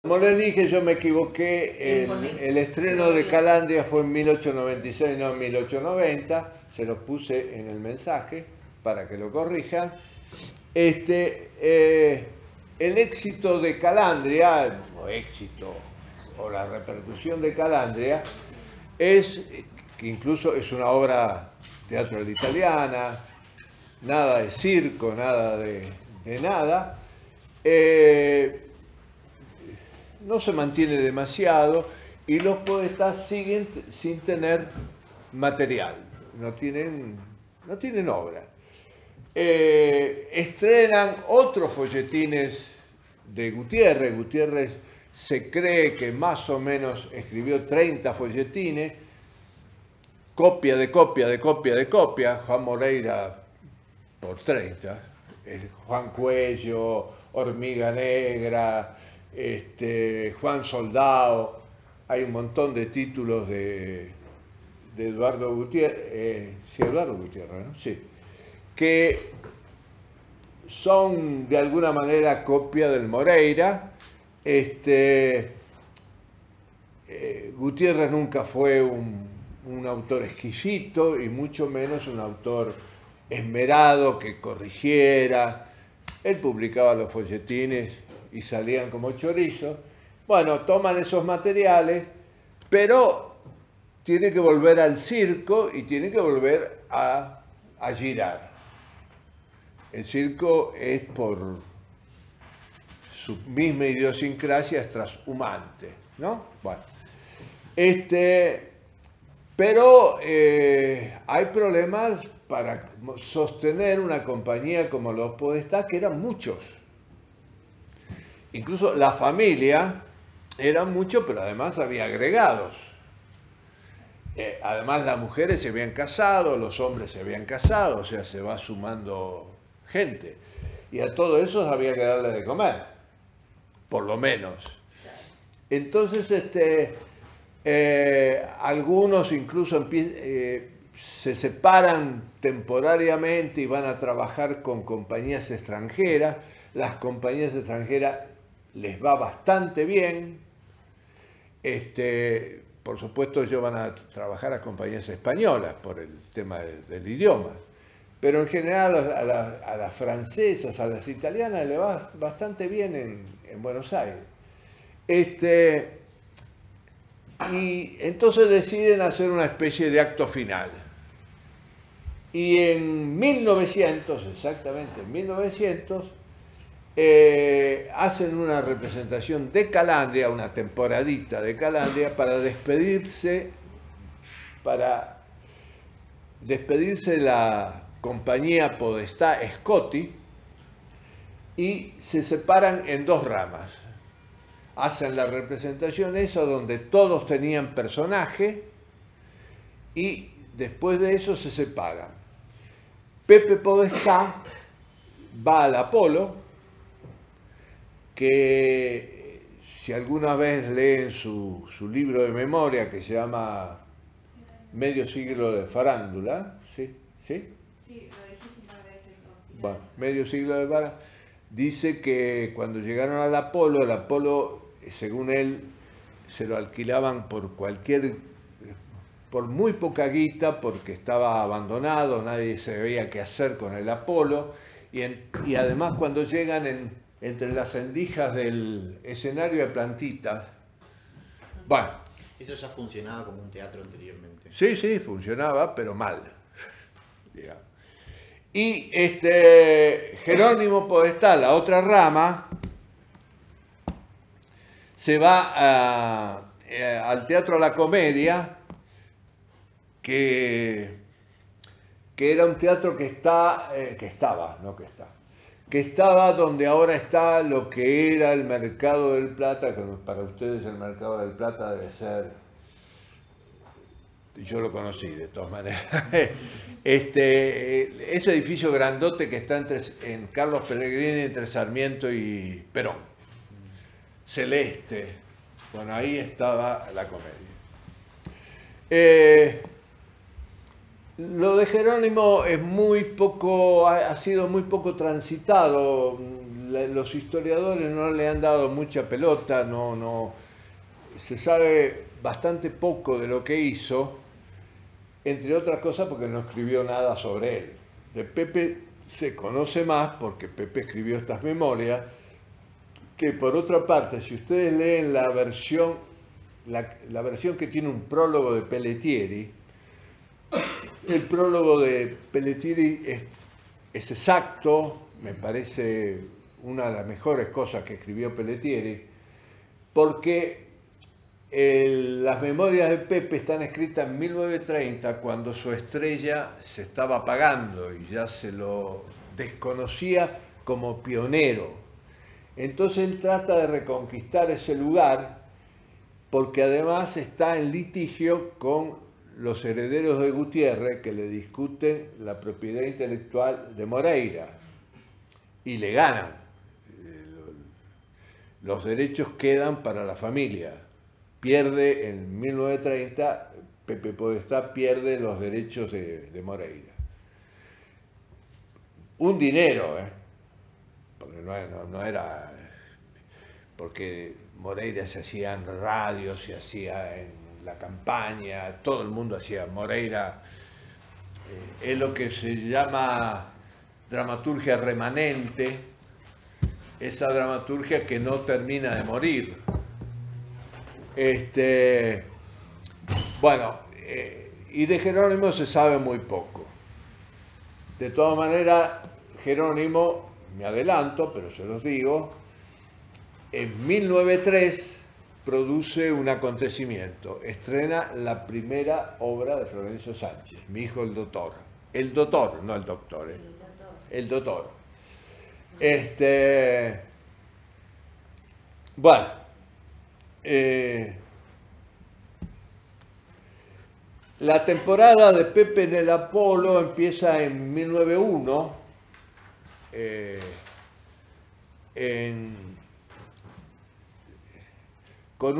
Como les dije, yo me equivoqué. El estreno de Calandria fue en 1896, no en 1890. Se los puse en el mensaje para que lo corrijan. El éxito de Calandria, o éxito, o la repercusión de Calandria, es que incluso es una obra teatral italiana, nada de circo, nada de nada. No se mantiene demasiado y los podestas siguen sin tener material, no tienen obra. Estrenan otros folletines de Gutiérrez. Gutiérrez se cree que más o menos escribió 30 folletines, copia de copia de copia de copia. Juan Moreira por 30, Juan Cuello, Hormiga Negra, Juan Soldado. Hay un montón de títulos de Eduardo Gutiérrez, sí, Eduardo Gutiérrez, ¿no? Sí, que son de alguna manera copia del Moreira. Gutiérrez nunca fue un autor exquisito y mucho menos un autor esmerado que corrigiera. Él publicaba los folletines y salían como chorizos. Bueno, toman esos materiales, pero tiene que volver al circo y tiene que volver a girar. El circo es por su misma idiosincrasia es trashumante, ¿no? Bueno, pero hay problemas para sostener una compañía como los Podestá, que eran muchos. Incluso la familia eran muchos, pero además había agregados. Además las mujeres se habían casado, los hombres se habían casado, o sea, se va sumando gente. Y a todo eso había que darle de comer, por lo menos. Entonces, algunos incluso se separan temporariamente y van a trabajar con compañías extranjeras. Las compañías extranjeras les va bastante bien. Por supuesto, ellos van a trabajar a compañías españolas por el tema del idioma. Pero en general a las francesas, a las italianas le va bastante bien en Buenos Aires. Y entonces deciden hacer una especie de acto final. Y en 1900, exactamente en 1900, hacen una representación de Calandria, una temporadita de Calandria, para despedirse la compañía Podestá Scotti, y se separan en dos ramas. Hacen la representación esa donde todos tenían personaje y después de eso se separan. Pepe Podestá va al Apolo, que si alguna vez leen su libro de memoria que se llama Medio siglo de farándula, ¿sí? ¿Sí? Sí, lo dijiste un par de veces. Bueno, Medio siglo de farándula, dice que cuando llegaron al Apolo, el Apolo, según él, se lo alquilaban por muy poca guita, porque estaba abandonado, nadie sabía qué hacer con el Apolo, y además cuando llegan entre las endijas del escenario de plantitas, bueno. Eso ya funcionaba como un teatro anteriormente. Sí, funcionaba, pero mal, digamos. Y Jerónimo Podestá, la otra rama, se va al Teatro La Comedia, que era un teatro que estaba donde ahora está lo que era el Mercado del Plata, que para ustedes el Mercado del Plata debe ser, yo lo conocí de todas maneras, ese edificio grandote que está en Carlos Pellegrini entre Sarmiento y Perón, celeste. Bueno, ahí estaba La Comedia. Lo de Jerónimo es ha sido muy poco transitado. los historiadores no le han dado mucha pelota, se sabe bastante poco de lo que hizo, entre otras cosas porque no escribió nada sobre él. De Pepe se conoce más porque Pepe escribió estas memorias, que por otra parte, si ustedes leen la versión que tiene un prólogo de Pelletieri, el prólogo de Pelletieri es exacto, me parece una de las mejores cosas que escribió Pelletieri, porque las memorias de Pepe están escritas en 1930, cuando su estrella se estaba apagando y ya se lo desconocía como pionero. Entonces él trata de reconquistar ese lugar, porque además está en litigio con los herederos de Gutiérrez, que le discuten la propiedad intelectual de Moreira y le ganan. Los derechos quedan para la familia. Pierde en 1930, Pepe Podestá pierde los derechos de Moreira. Un dinero, porque no era, porque Moreira se hacía en radio, se hacía en la campaña, todo el mundo hacía. Moreira es lo que se llama dramaturgia remanente, esa dramaturgia que no termina de morir. Bueno, y de Jerónimo se sabe muy poco. De todas maneras, Jerónimo, me adelanto, pero se los digo, en 1903 produce un acontecimiento, estrena la primera obra de Florencio Sánchez, Mi hijo el doctor. El doctor, no el doctor, el doctor. Bueno, la temporada de Pepe en el Apolo empieza en 1901, con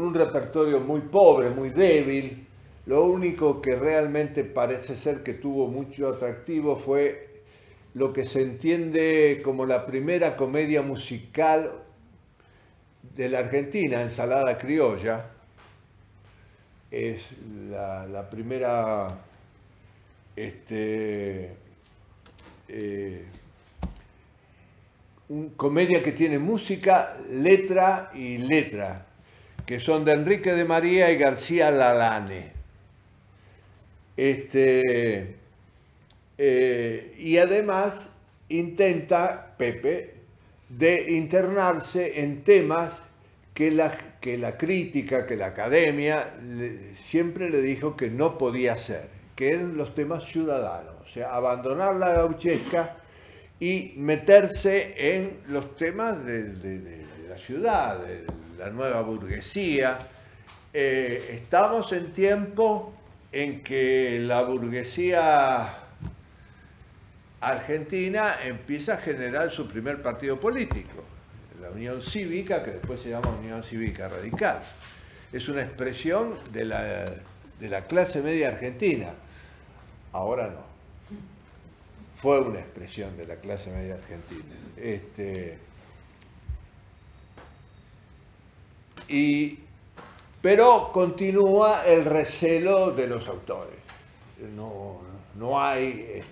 un repertorio muy pobre, muy débil. Lo único que realmente parece ser que tuvo mucho atractivo fue lo que se entiende como la primera comedia musical de la Argentina, Ensalada Criolla. Es la primera comedia que tiene música, letra y letra, que son de Enrique de María y García Lalane. Y además intenta Pepe de internarse en temas que la crítica, que la academia siempre le dijo que no podía hacer, que eran los temas ciudadanos, o sea, abandonar la gauchesca y meterse en los temas de la ciudad, de la nueva burguesía. Estamos en tiempo en que la burguesía argentina empieza a generar su primer partido político, la Unión Cívica, que después se llama Unión Cívica Radical. Es una expresión de la clase media argentina. Ahora no. Fue una expresión de la clase media argentina. Pero continúa el recelo de los autores. No hay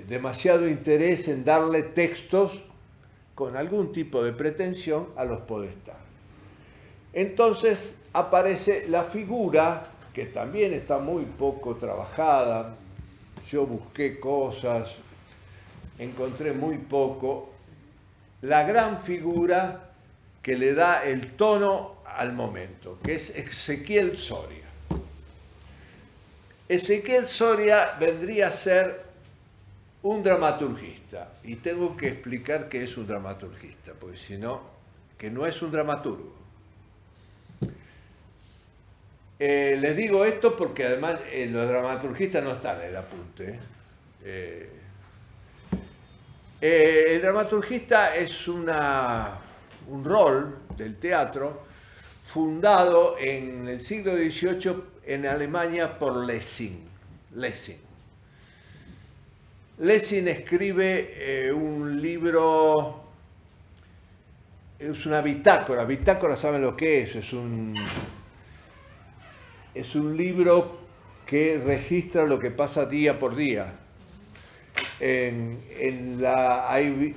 demasiado interés en darle textos con algún tipo de pretensión a los Podestá. Entonces aparece la figura, que también está muy poco trabajada. Yo busqué cosas, encontré muy poco. La gran figura que le da el tono al momento, que es Ezequiel Soria. Ezequiel Soria vendría a ser un dramaturgista, y tengo que explicar qué es un dramaturgista, porque si no, que no es un dramaturgo. Les digo esto porque además los dramaturgistas no están en el apunte. El dramaturgista es un rol del teatro fundado en el siglo XVIII en Alemania por Lessing. Lessing escribe un libro, es una bitácora. Bitácora, ¿saben lo que es? Es un libro que registra lo que pasa día por día. Hay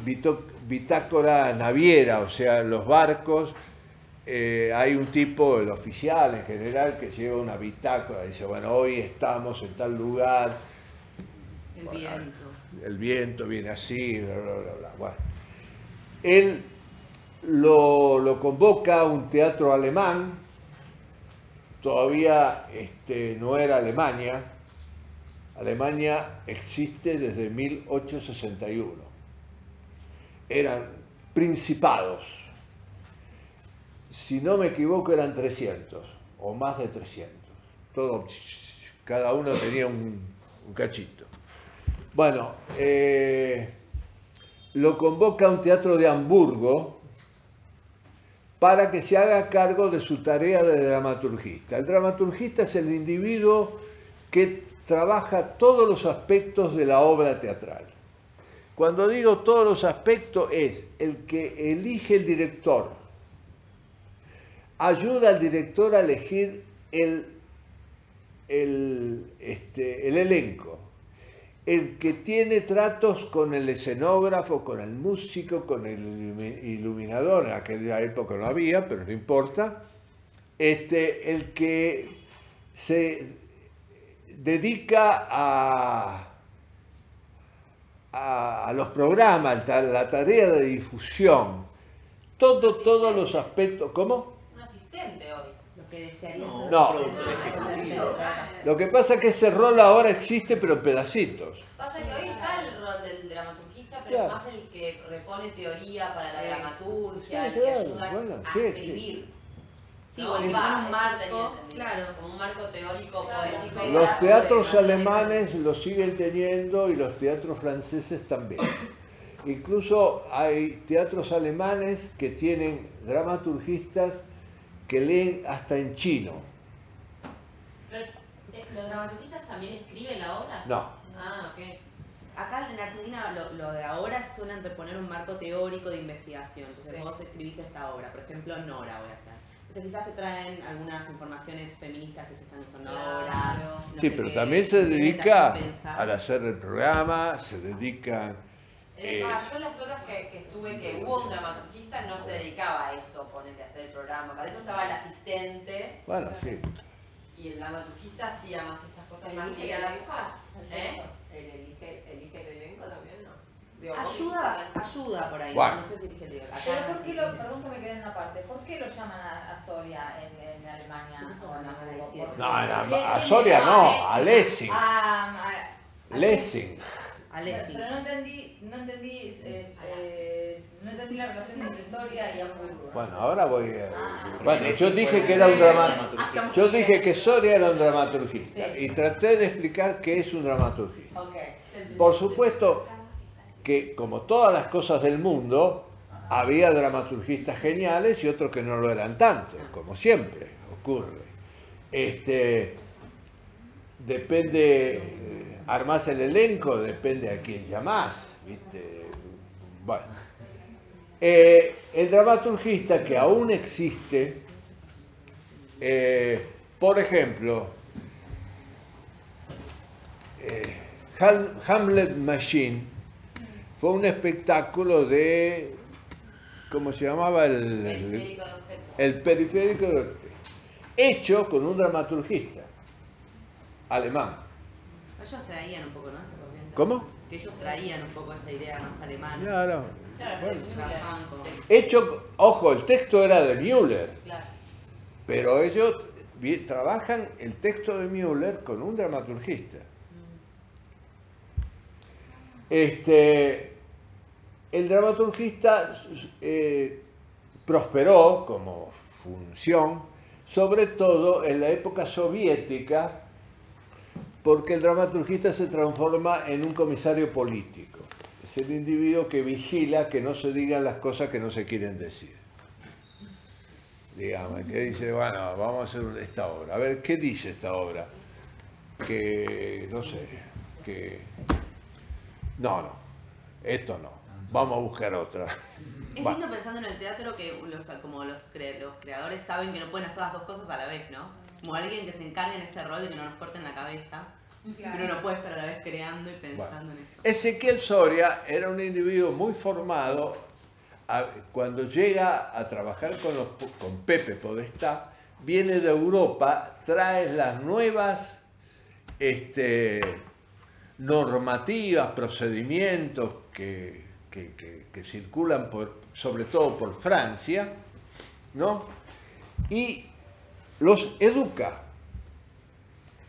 bitácora naviera, o sea, los barcos, hay un tipo, el oficial en general, que lleva una bitácora, dice, bueno, hoy estamos en tal lugar. El viento. El viento viene así, bla, bla, bla, bla. Bueno, él lo convoca a un teatro alemán, todavía no era Alemania. Alemania existe desde 1861. Eran principados. Si no me equivoco, eran 300 o más de 300. Todo, cada uno tenía un cachito. Bueno, lo convoca a un teatro de Hamburgo para que se haga cargo de su tarea de dramaturgista. El dramaturgista es el individuo que trabaja todos los aspectos de la obra teatral. Cuando digo todos los aspectos, es el que elige el director, ayuda al director a elegir el elenco, el que tiene tratos con el escenógrafo, con el músico, con el iluminador, en aquella época no había, pero no importa, el que se dedica a los programas, la tarea de difusión, todos los aspectos. ¿Cómo? Un asistente hoy. Lo que desearía No, ser. No. productor ejecutivo. Lo que pasa es que ese rol ahora existe, pero en pedacitos. Pasa que hoy está el rol del dramaturgista, pero Claro. es más el que repone teoría para la Eso. dramaturgia, Sí, el que claro, ayuda bueno, a sí, escribir. Sí, ¿no? o el que Va, pone un eso marco, tenía entendido. claro. Como un marco teórico, Claro. poético. Sí. Los Brazo teatros de- alemanes lo siguen teniendo y los teatros franceses también. Incluso hay teatros alemanes que tienen dramaturgistas que leen hasta en chino. Pero, ¿los dramaturgistas también escriben la obra? No. Ah, ok. Acá en Argentina lo de ahora suelen anteponer un marco teórico de investigación. Entonces Sí. vos escribís esta obra, por ejemplo, Nora voy a hacer. Entonces quizás te traen algunas informaciones feministas que se están usando ahora. Claro. no Sí, sé pero qué, también se te dedica hacen pensar. al hacer el programa, se dedican... Yo en las obras que estuve, que hubo un dramaturgista, no se dedicaba a eso, ponerle a hacer el programa. Para eso estaba el asistente Bueno, sí. y el dramaturgista hacía más estas cosas más ¿Elige ligadas. el elenco? ¿Eh? ¿Elige el elenco también? No. Digo, Ayuda por ahí, Bueno. no sé si dije el digo. Acá Pero en ¿por qué Argentina. perdón que me quedé en una parte, ¿por qué lo llaman a Soria en Alemania? Porque eso o en van a Hamburgo? decir. ¿Por No, qué? a ¿Quién Soria le- no, a Lessing. A Lessing. A Lessing. Pero no entendí la relación entre Soria y Hamburgo. Bueno, ahora voy a... Ah. Bueno, yo Lessing dije fue que era un el dramaturgista. Yo dije que Soria era un dramaturgista Sí. y traté de explicar qué es un dramaturgista. Ok. Por supuesto que, como todas las cosas del mundo, había dramaturgistas geniales y otros que no lo eran tanto, como siempre ocurre. Depende, armás el elenco, depende a quién llamás, ¿viste? Bueno. El dramaturgista que aún existe, por ejemplo, Hamlet Machine fue un espectáculo de, ¿cómo se llamaba? Periférico de objetos. El periférico de objetos, hecho con un dramaturgista alemán. Ellos traían un poco, ¿no? Esa corriente. ¿Cómo? Que ellos traían un poco esa idea más alemana. Claro. Claro, Bueno. Trabajaban con- Hecho, ojo, el texto era de Müller, Claro. pero ellos trabajan el texto de Müller con un dramaturgista. El dramaturgista prosperó como función, sobre todo en la época soviética, porque el dramaturgista se transforma en un comisario político. Es el individuo que vigila que no se digan las cosas que no se quieren decir. Digamos, que dice, bueno, vamos a hacer esta obra. A ver, ¿qué dice esta obra? Que, no sé, que no, esto no, vamos a buscar otra. Es Va. lindo pensando en el teatro que los creadores saben que no pueden hacer las dos cosas a la vez, ¿no? Como alguien que se encargue en este rol de que no nos corten la cabeza. Claro. Pero no puede estar a la vez creando y pensando en eso. Ezequiel Soria era un individuo muy formado. Cuando llega a trabajar con Pepe Podestá, viene de Europa, trae las nuevas normativas, procedimientos que circulan sobre todo por Francia, ¿no? Y los educa,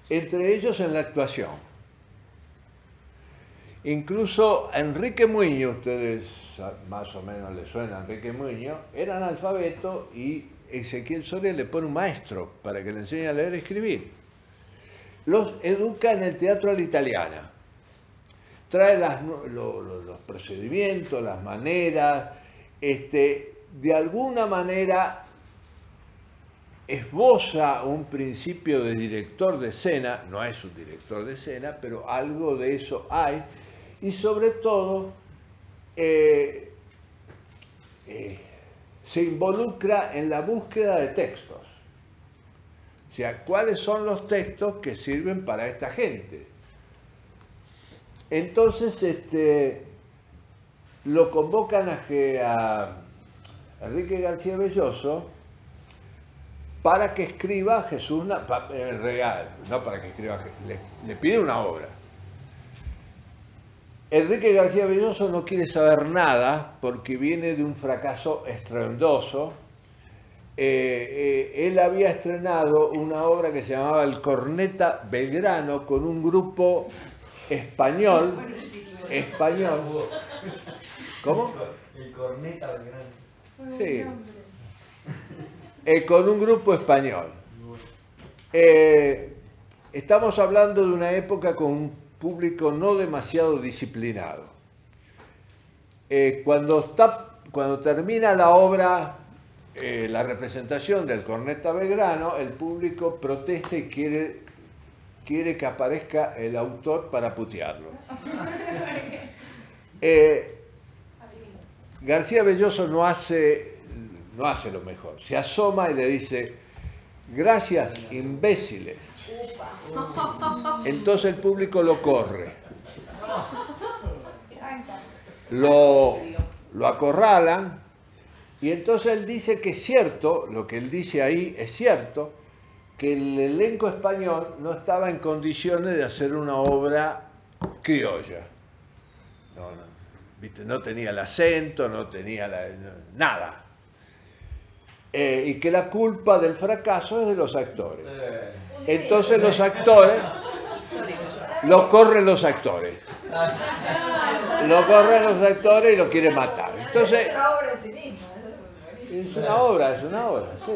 entre ellos en la actuación. Incluso a Enrique Muño, ustedes más o menos les suena a Enrique Muño, era analfabeto y Ezequiel Soria le pone un maestro para que le enseñe a leer y escribir. Los educa en el teatro a la italiana. Trae los procedimientos, las maneras, de alguna manera esboza un principio de director de escena, no es un director de escena, pero algo de eso hay, y sobre todo se involucra en la búsqueda de textos. O sea, ¿cuáles son los textos que sirven para esta gente? Entonces, lo convocan a Enrique García Belloso para que escriba Jesús, real, no para que escriba, le pide una obra. Enrique García Belloso no quiere saber nada porque viene de un fracaso estruendoso. Él había estrenado una obra que se llamaba El Corneta Belgrano con un grupo español. ¿Cómo? El Corneta Belgrano. Sí. Con un grupo español. Estamos hablando de una época con un público no demasiado disciplinado. Cuando termina la obra, la representación del Corneta Belgrano, el público protesta y quiere que aparezca el autor para putearlo. García Belloso no hace lo mejor. Se asoma y le dice: gracias, imbéciles. Entonces el público lo corre. Lo acorralan y entonces él dice que es cierto, lo que él dice ahí es cierto, que el elenco español no estaba en condiciones de hacer una obra criolla. No tenía el acento, no tenía nada. Y que la culpa del fracaso es de los actores. Entonces los actores, lo corren los actores. Lo corren los actores y lo quieren matar. Entonces, Es una obra en sí misma. es una obra, sí.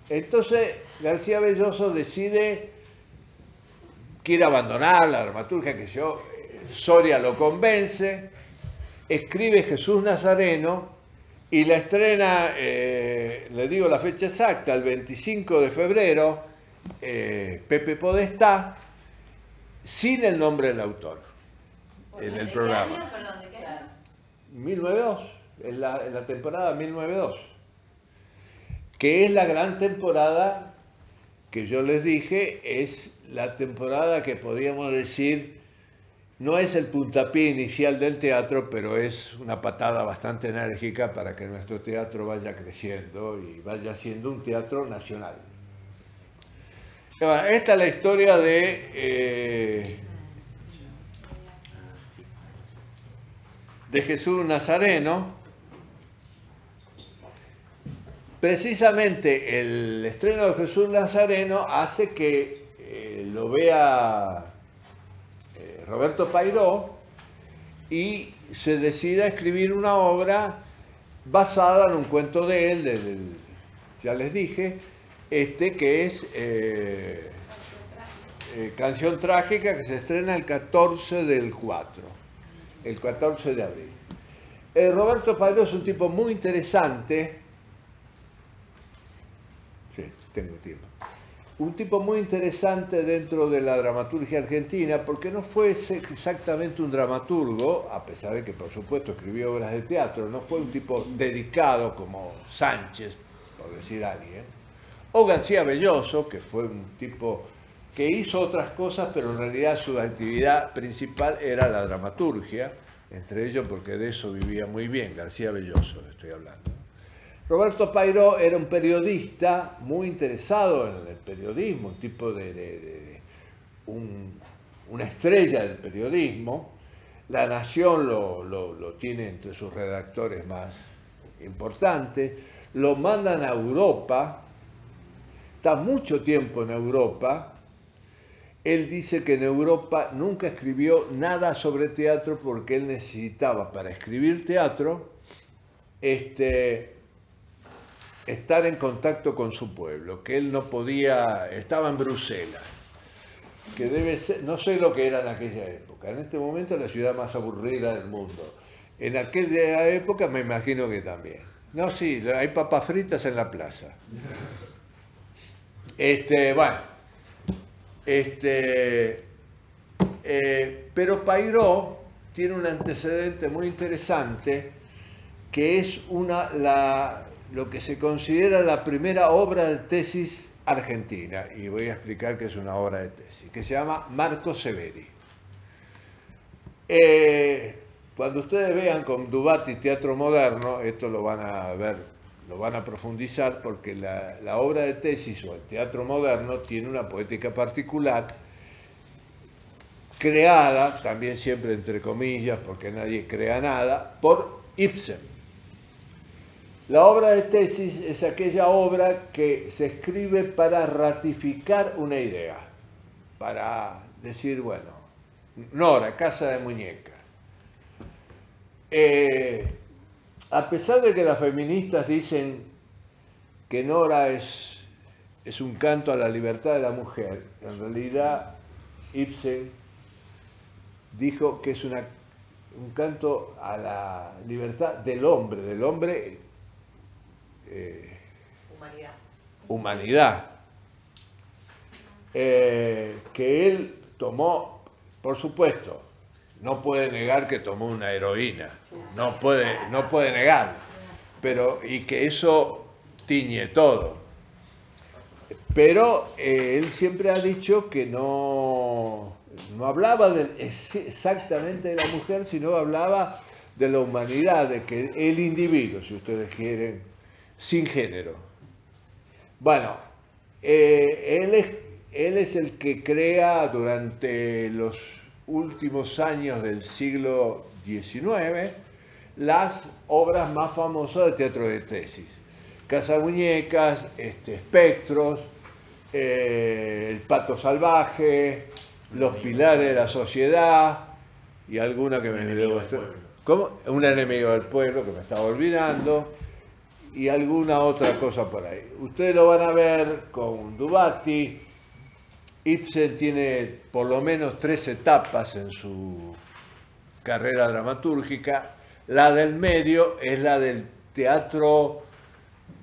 Entonces García Belloso quiere abandonar la dramaturgia, que Soria lo convence, escribe Jesús Nazareno y la estrena, le digo la fecha exacta, el 25 de febrero, Pepe Podestá, sin el nombre del autor en el programa. ¿De qué año? Perdón, ¿de qué año? 1902, en la temporada 1902, que es la gran temporada que yo les dije, es la temporada que podríamos decir, no es el puntapié inicial del teatro, pero es una patada bastante enérgica para que nuestro teatro vaya creciendo y vaya siendo un teatro nacional. Bueno, esta es la historia de Jesús Nazareno. Precisamente el estreno de Jesús Nazareno hace que lo vea Roberto Pairó y se decide a escribir una obra basada en un cuento de él, ya les dije, que es Canción Trágica, que se estrena el 14 del 4, el 14 de abril. Roberto Pairó es un tipo muy interesante. Sí, tengo tiempo. un tipo muy interesante dentro de la dramaturgia argentina, porque no fue exactamente un dramaturgo, a pesar de que por supuesto escribió obras de teatro, no fue un tipo dedicado como Sánchez, por decir alguien, o García Belloso, que fue un tipo que hizo otras cosas, pero en realidad su actividad principal era la dramaturgia, entre ellos porque de eso vivía muy bien, García Belloso estoy hablando. Roberto Pairó era un periodista muy interesado en el periodismo, un tipo una estrella del periodismo. La Nación lo tiene entre sus redactores más importantes. Lo mandan a Europa, está mucho tiempo en Europa. Él dice que en Europa nunca escribió nada sobre teatro porque él necesitaba para escribir teatro estar en contacto con su pueblo, que él no podía, estaba en Bruselas, que debe ser, no sé lo que era en aquella época, en este momento la ciudad más aburrida del mundo, en aquella época me imagino que también. No, sí, hay papas fritas en la plaza. Bueno, pero Pairó tiene un antecedente muy interesante, que es lo que se considera la primera obra de tesis argentina, y voy a explicar qué es una obra de tesis, que se llama Marco Severi. Cuando ustedes vean con Dubati Teatro Moderno, esto lo van a ver, lo van a profundizar, porque la obra de tesis o el teatro moderno tiene una poética particular, creada, también siempre entre comillas, porque nadie crea nada, por Ibsen. La obra de tesis es aquella obra que se escribe para ratificar una idea, para decir, bueno, Nora, casa de muñecas. A pesar de que las feministas dicen que Nora es un canto a la libertad de la mujer, en realidad Ibsen dijo que es un canto a la libertad del hombre humanidad, que él tomó, por supuesto, no puede negar que tomó una heroína, no puede negar, pero y que eso tiñe todo. Pero él siempre ha dicho que no hablaba exactamente de la mujer, sino hablaba de la humanidad, de que el individuo, si ustedes quieren, sin género. Bueno, él es el que crea durante los últimos años del siglo XIX las obras más famosas del teatro de tesis. Cazamuñecas, Espectros, El pato salvaje, Los pilares de la sociedad y alguna que me debo estar... ¿Cómo? Un enemigo del pueblo que me estaba olvidando y alguna otra cosa por ahí. Ustedes lo van a ver con Dubati. Ibsen tiene por lo menos 3 etapas en su carrera dramatúrgica. La del medio es la del teatro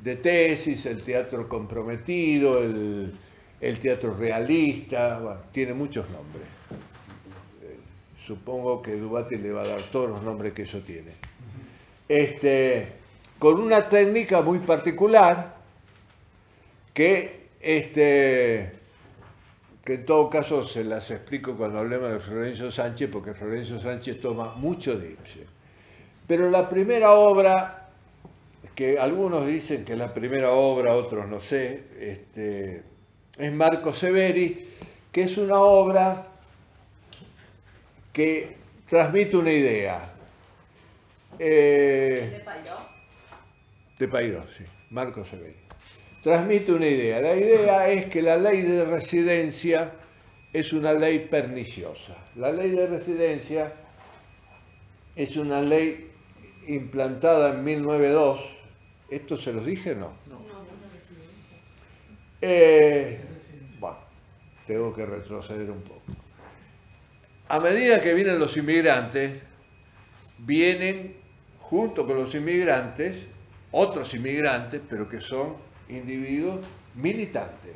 de tesis, el teatro comprometido, el teatro realista, bueno, tiene muchos nombres. Supongo que Dubati le va a dar todos los nombres que eso tiene. Con una técnica muy particular que en todo caso se las explico cuando hablemos de Florencio Sánchez, porque Florencio Sánchez toma mucho de Ibsen. Pero la primera obra, que algunos dicen que es la primera obra, otros no sé, es Marco Severi, que es una obra que transmite una idea. ¿De Pairó? De Pairó, sí, Marco Severi. Transmite una idea. La idea es que la ley de residencia es una ley perniciosa. La ley de residencia es una ley implantada en 1902. ¿Esto se los dije o no? Bueno, tengo que retroceder un poco. A medida que vienen los inmigrantes, vienen junto con los inmigrantes otros inmigrantes, pero que son individuos militantes.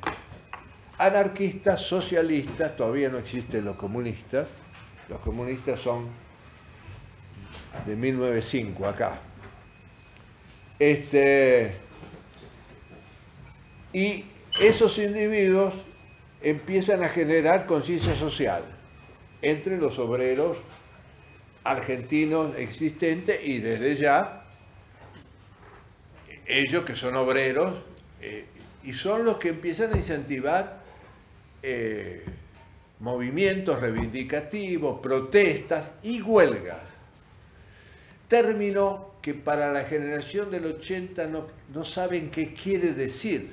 anarquistas, socialistas, todavía no existen los comunistas son de 1905 acá. Y esos individuos empiezan a generar conciencia social entre los obreros argentinos existentes y desde ya ellos que son obreros y son los que empiezan a incentivar movimientos reivindicativos, protestas y huelgas. Término que para la generación del 80 no saben qué quiere decir.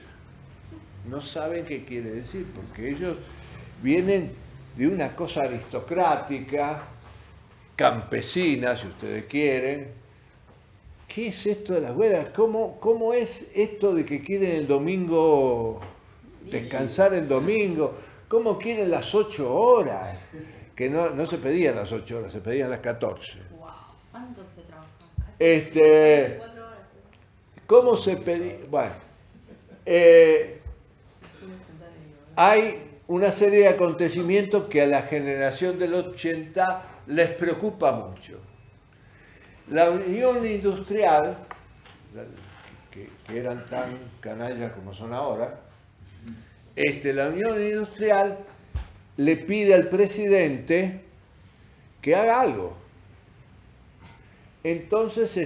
No saben qué quiere decir, porque ellos vienen de una cosa aristocrática, campesina, si ustedes quieren. ¿Qué es esto de las huelgas? ¿Cómo es esto de que quieren el domingo, descansar el domingo? ¿Cómo quieren las 8 horas? Que no se pedían las 8 horas, se pedían las 14. Wow. ¿Cuánto se trabaja? ¿Cómo se pedía? Bueno, hay una serie de acontecimientos que a la generación del 80 les preocupa mucho. La Unión Industrial, que eran tan canallas como son ahora, la Unión Industrial le pide al presidente que haga algo. Entonces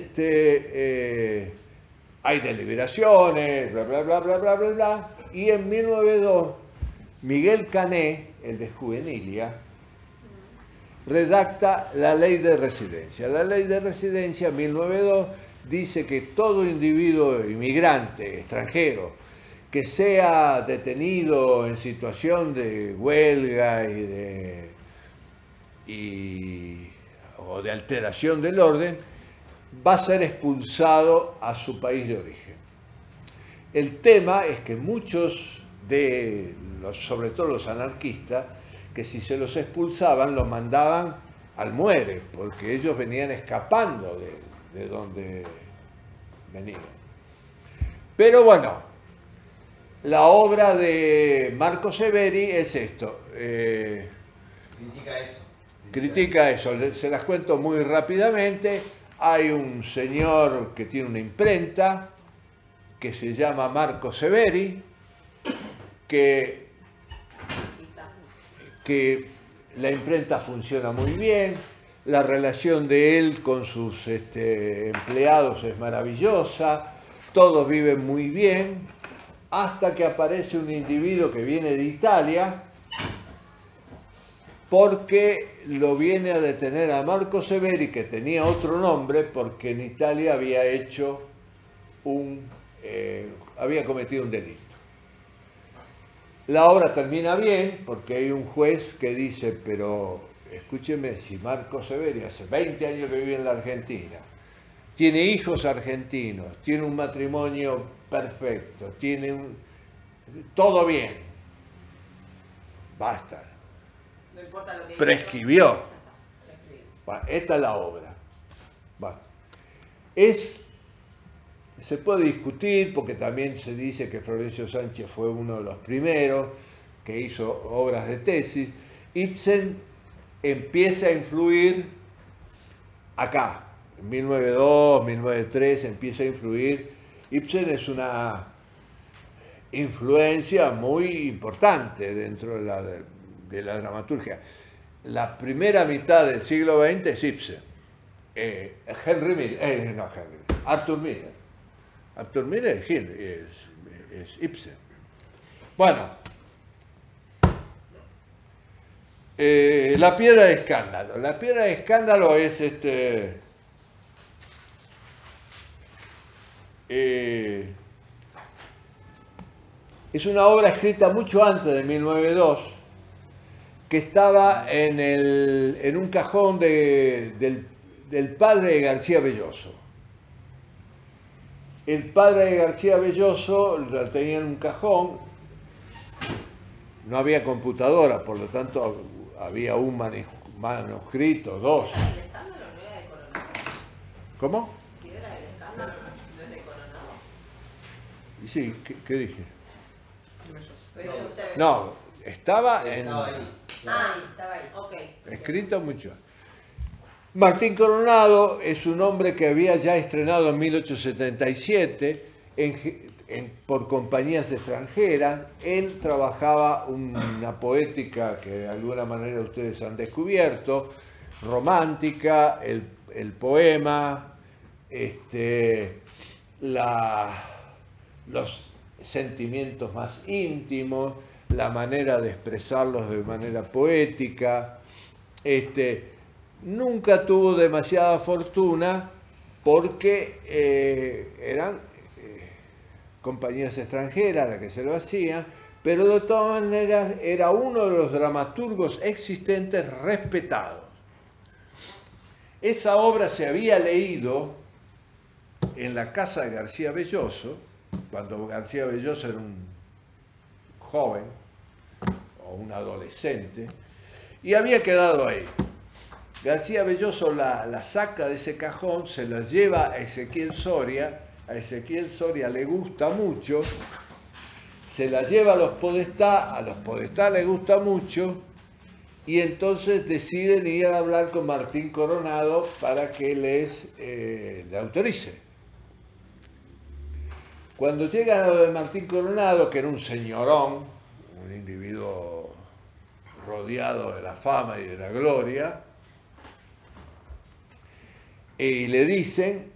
hay deliberaciones, bla, bla, bla, bla, bla, bla, bla, y en 1902 Miguel Cané, el de Juvenilia, redacta la ley de residencia. La ley de residencia 1902 dice que todo individuo inmigrante, extranjero, que sea detenido en situación de huelga o de alteración del orden, va a ser expulsado a su país de origen. El tema es que muchos sobre todo los anarquistas, que si se los expulsaban, los mandaban al muere, porque ellos venían escapando de donde venían. Pero bueno, la obra de Marco Severi es esto. Critica eso. Se las cuento muy rápidamente. Hay un señor que tiene una imprenta que se llama Marco Severi, que la imprenta funciona muy bien, la relación de él con sus empleados es maravillosa, todos viven muy bien, hasta que aparece un individuo que viene de Italia, porque lo viene a detener a Marco Severi, que tenía otro nombre, porque en Italia había había cometido un delito. La obra termina bien, porque hay un juez que dice, pero escúcheme, si Marco Severi hace 20 años que vive en la Argentina, tiene hijos argentinos, tiene un matrimonio perfecto, todo bien, basta. No importa lo que Prescribió. Bueno, esta es la obra. Bueno, se puede discutir porque también se dice que Florencio Sánchez fue uno de los primeros que hizo obras de tesis. Ibsen empieza a influir acá, en 1902, 1903 empieza a influir. Ibsen es una influencia muy importante dentro de la dramaturgia. La primera mitad del siglo XX es Ibsen. Arthur Miller. Arthur Miller es Ibsen. Bueno, La piedra de escándalo. La piedra de escándalo es es una obra escrita mucho antes de 1902, que estaba en un cajón del padre de García Belloso. El padre de García Belloso la tenía en un cajón, no había computadora, por lo tanto había un manuscrito, dos. ¿El escándalo no era de Coronado? ¿Cómo? ¿Piedra del escándalo no es de Coronado? Sí, ¿qué dije? Pero yo usted No, estaba Estaba ahí. estaba ahí. Ok. escrito mucho. Martín Coronado es un hombre que había ya estrenado en 1877 por compañías extranjeras. Él trabajaba una poética que de alguna manera ustedes han descubierto, romántica, el poema, los sentimientos más íntimos, la manera de expresarlos de manera poética. Nunca tuvo demasiada fortuna porque eran compañías extranjeras las que se lo hacían, pero de todas maneras era uno de los dramaturgos existentes respetados. Esa obra se había leído en la casa de García Belloso, cuando García Belloso era un joven o un adolescente, y había quedado ahí. García Belloso la saca de ese cajón, se la lleva a Ezequiel Soria le gusta mucho, se la lleva a los Podestá le gusta mucho, y entonces deciden ir a hablar con Martín Coronado para que le autorice. Cuando llegan a lo de Martín Coronado, que era un señorón, un individuo rodeado de la fama y de la gloria, y le dicen,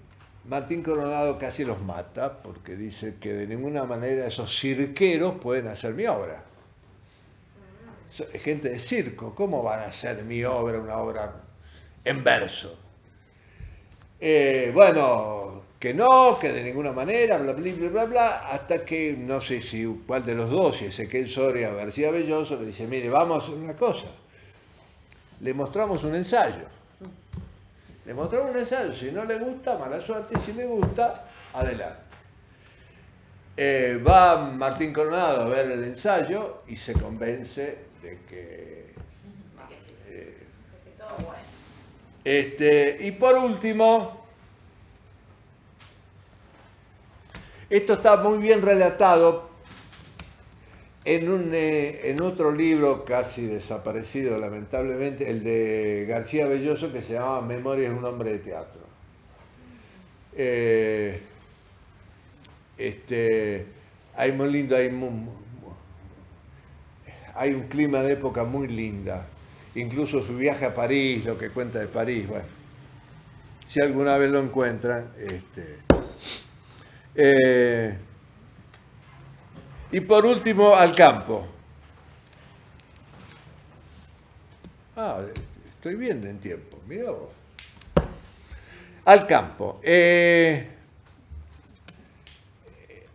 Martín Coronado casi los mata, porque dice que de ninguna manera esos cirqueros pueden hacer mi obra. Gente de circo, ¿cómo van a hacer mi obra, una obra en verso? Bueno, que no, que de ninguna manera, bla, bla, bla, bla, bla, hasta que, no sé si cuál de los dos, si Ezequiel Soria o García Belloso, le dice, mire, vamos a hacer una cosa, le mostramos un ensayo. Le mostramos un ensayo, si no le gusta, mala suerte, si le gusta, adelante. Va Martín Coronado a ver el ensayo y se convence de que... Todo bueno. Y por último, esto está muy bien relatado en otro libro casi desaparecido lamentablemente, el de García Belloso, que se llama Memorias de un hombre de teatro. Hay muy lindo, hay un clima de época muy linda, incluso su viaje a París, lo que cuenta de París, bueno, si alguna vez lo encuentran. Y por último, Al campo. Estoy bien en tiempo, mira vos. Al campo.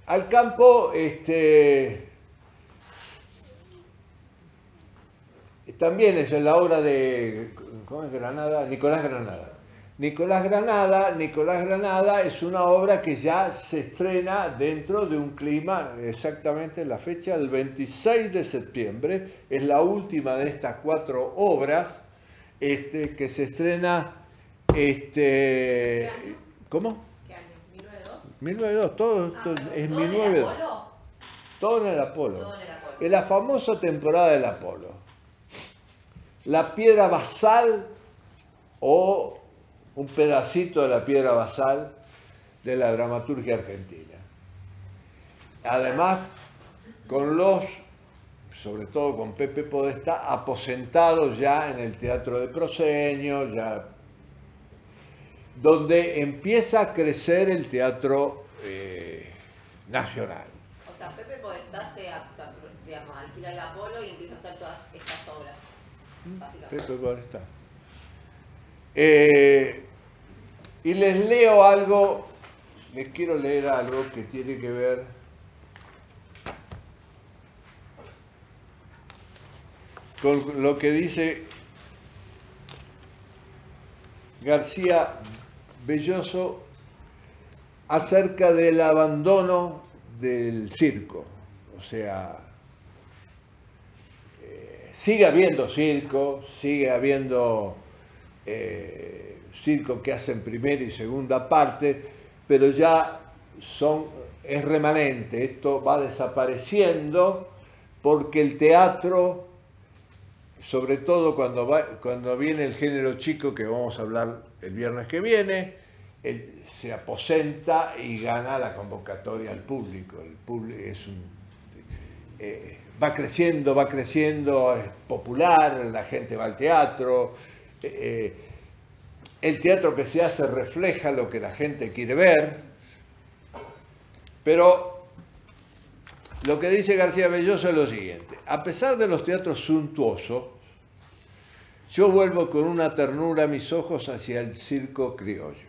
Al campo, también es en la obra de, ¿cómo es Granada? Nicolás Granada. Nicolás Granada es una obra que ya se estrena dentro de un clima, exactamente la fecha, el 26 de septiembre, es la última de estas 4 obras que se estrena, ¿cómo? ¿Qué año? ¿1902? 1902, todo es 1902. Todo en el Apolo. Todo en el Apolo. En la famosa temporada del Apolo. La piedra basal o un pedacito de la piedra basal de la dramaturgia argentina. Además, sobre todo con Pepe Podestá, aposentados ya en el Teatro de Proscenio, ya, donde empieza a crecer el teatro nacional. O sea, Pepe Podestá digamos, alquila el Apolo y empieza a hacer todas estas obras, básicamente. Pepe Podestá. Y les leo algo, les quiero leer algo que tiene que ver con lo que dice García Belloso acerca del abandono del circo. O sea, sigue habiendo circo, sigue habiendo circo que hacen primera y segunda parte, pero ya es remanente, esto va desapareciendo porque el teatro, sobre todo cuando viene el género chico, que vamos a hablar el viernes que viene, se aposenta y gana la convocatoria al público. El público va creciendo, es popular, la gente va al teatro. El teatro que se hace refleja lo que la gente quiere ver, pero lo que dice García Belloso es lo siguiente: a pesar de los teatros suntuosos, yo vuelvo con una ternura mis ojos hacia el circo criollo,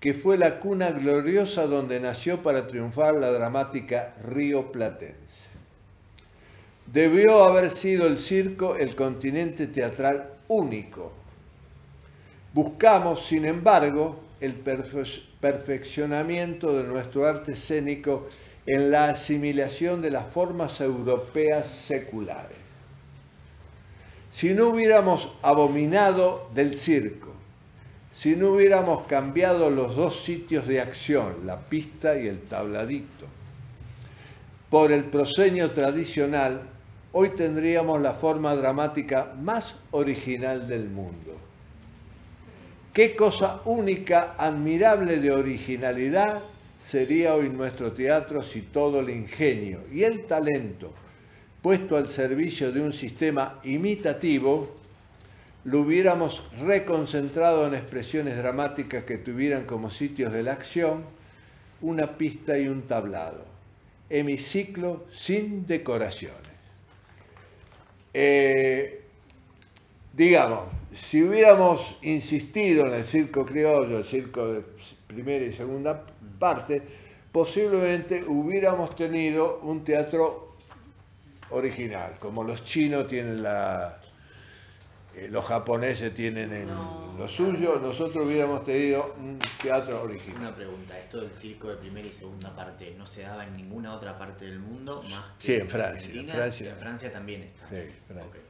que fue la cuna gloriosa donde nació para triunfar la dramática rioplatense. Debió haber sido el circo el continente teatral único. Buscamos, sin embargo, el perfeccionamiento de nuestro arte escénico en la asimilación de las formas europeas seculares. Si no hubiéramos abominado del circo, si no hubiéramos cambiado los dos sitios de acción, la pista y el tabladito, por el proscenio tradicional, hoy tendríamos la forma dramática más original del mundo. Qué cosa única, admirable de originalidad sería hoy nuestro teatro si todo el ingenio y el talento puesto al servicio de un sistema imitativo lo hubiéramos reconcentrado en expresiones dramáticas que tuvieran como sitios de la acción una pista y un tablado. Hemiciclo sin decoraciones. Digamos, si hubiéramos insistido en el circo criollo, el circo de primera y segunda parte, posiblemente hubiéramos tenido un teatro original, como los chinos tienen los japoneses tienen lo suyo, nosotros hubiéramos tenido un teatro original. Una pregunta, ¿esto del circo de primera y segunda parte no se daba en ninguna otra parte del mundo más que Sí, en Francia. Argentina? En Francia también está. Sí, Francia. Okay.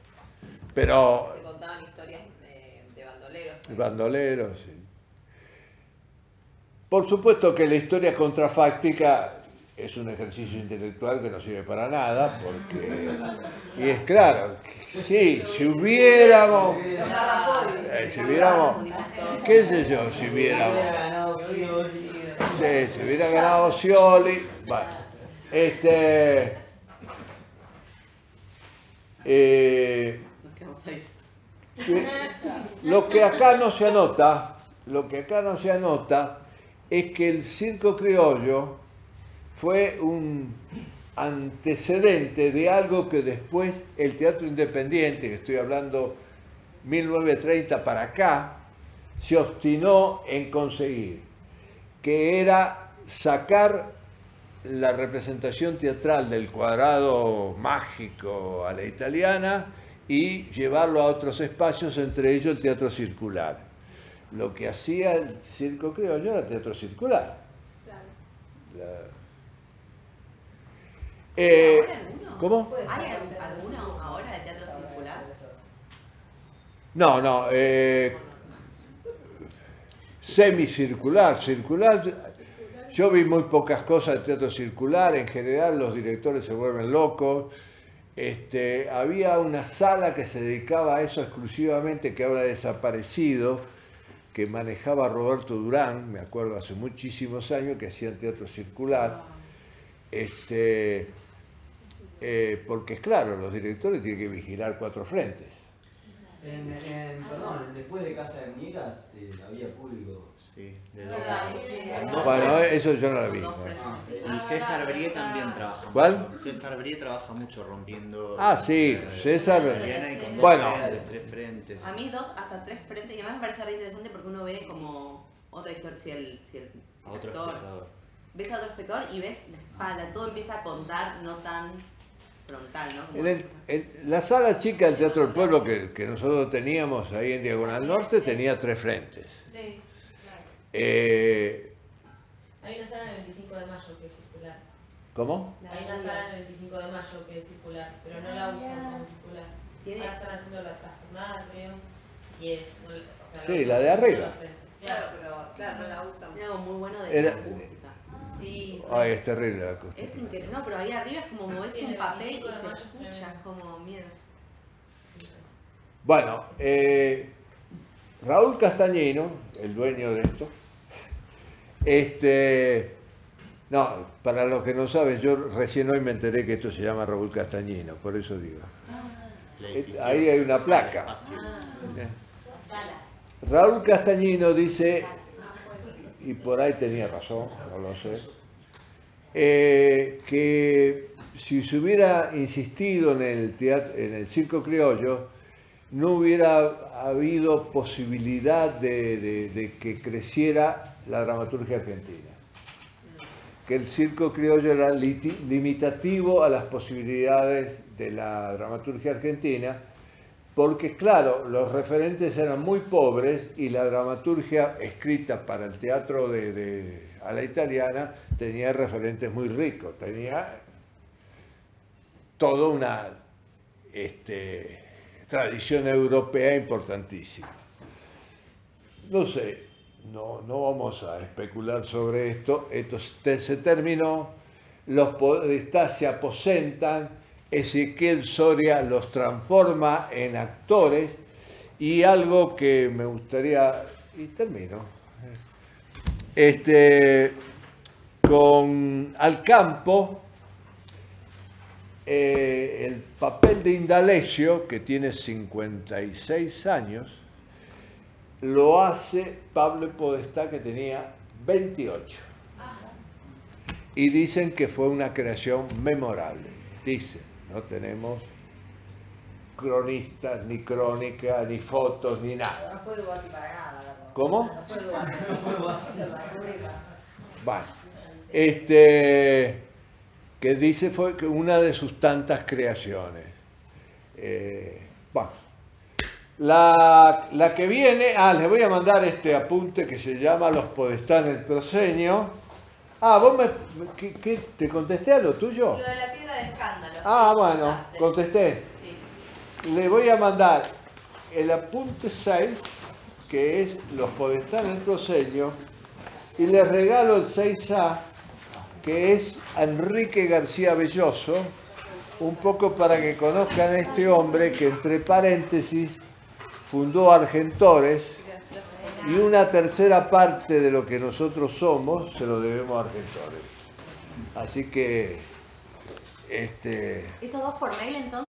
Pero Se contaban historias de bandoleros. bandoleros, sí. Por supuesto que la historia contrafáctica es un ejercicio intelectual que no sirve para nada, porque... Y es claro, sí, si hubiéramos... qué sé yo, si hubiéramos... Sí, si hubiera ganado Scioli... Bueno, Nos quedamos ahí. Lo que acá no se anota es que el circo criollo fue un antecedente de algo que después el teatro independiente, que estoy hablando 1930 para acá, se obstinó en conseguir, que era sacar la representación teatral del cuadrado mágico a la italiana y llevarlo a otros espacios, entre ellos el teatro circular. Lo que hacía el circo criollo era teatro circular. ¿Ahora alguno? ¿Cómo? ¿Hay alguno ahora de teatro circular? No, semicircular, circular. Yo vi muy pocas cosas de teatro circular, en general los directores se vuelven locos. Había una sala que se dedicaba a eso exclusivamente, que ahora ha desaparecido, que manejaba Roberto Durán, me acuerdo hace muchísimos años, que hacía teatro circular. Porque claro, los directores tienen que vigilar 4 frentes. Perdón, después de Casa de Muñecas había público. Sí, de Bueno, eso yo no lo vi. Y César Brie también trabaja. ¿Cuál? Mucho. César Brie trabaja mucho rompiendo. Ah, sí, César. Viena y con Bueno. tres frentes. A mí 2 hasta 3 frentes, y además me parece re interesante porque uno ve como otra historia, si el A otro actor, espectador. ves a otro espectador y ves la espalda, todo empieza a contar, no tan frontal, ¿no? Como La sala chica del Teatro del Pueblo que nosotros teníamos ahí en Diagonal Norte tenía 3 frentes. Sí, claro. Hay una sala en el 25 de mayo que es circular. ¿Cómo? Hay una sala en el 25 de mayo que es circular, pero no la usan como circular. Ahora están haciendo la trastornada, creo. Y es. O sea, Sí, la de arriba. Claro, pero claro, no la usan. Tiene algo muy bueno de Era- la acústica. Sí. Ay, es terrible la Es Constitución. increíble. No, pero ahí arriba es como movés Sí, un el papel y 25 de se mayo es escucha, tremendo. es como miedo. Sí. Bueno, Raúl Castañino, el dueño de esto, no, para los que no saben, yo recién hoy me enteré que esto se llama Raúl Castañino, por eso digo. El edificio. Ahí hay una placa. El espacio. Raúl Castañino dice, y por ahí tenía razón, no lo sé, que si se hubiera insistido en el teatro, en el circo criollo, no hubiera habido posibilidad de que creciera la dramaturgia argentina. Que el circo criollo era limitativo a las posibilidades de la dramaturgia argentina, porque claro, los referentes eran muy pobres y la dramaturgia escrita para el teatro a la italiana tenía referentes muy ricos, tenía toda una tradición europea importantísima. No sé, no vamos a especular sobre esto, se terminó, los podestas se aposentan, Ezequiel Soria los transforma en actores y algo que me gustaría, y termino, con Alcampo, el papel de Indalecio, que tiene 56 años, lo hace Pablo Podestá, que tenía 28. Y dicen que fue una creación memorable. Dicen, no tenemos cronistas, ni crónica, ni fotos, ni nada. No fue Dubati para nada, ¿verdad? ¿Cómo? No fue Dubati. Bueno, que dice fue que una de sus tantas creaciones. Bueno, la que viene, les voy a mandar este apunte que se llama Los Podestá en el Proscenio. Vos ¿qué, te contesté a lo tuyo? Lo de la piedra de escándalo. Bueno, pasaste. contesté. Sí. Le voy a mandar el apunte 6, que es Los Podestá en el Proscenio, y le regalo el 6A, que es Enrique García Belloso, un poco para que conozcan a este hombre que, entre paréntesis, fundó Argentores, y una tercera parte de lo que nosotros somos se lo debemos a Argentores. Así que ¿Esos dos por mail entonces?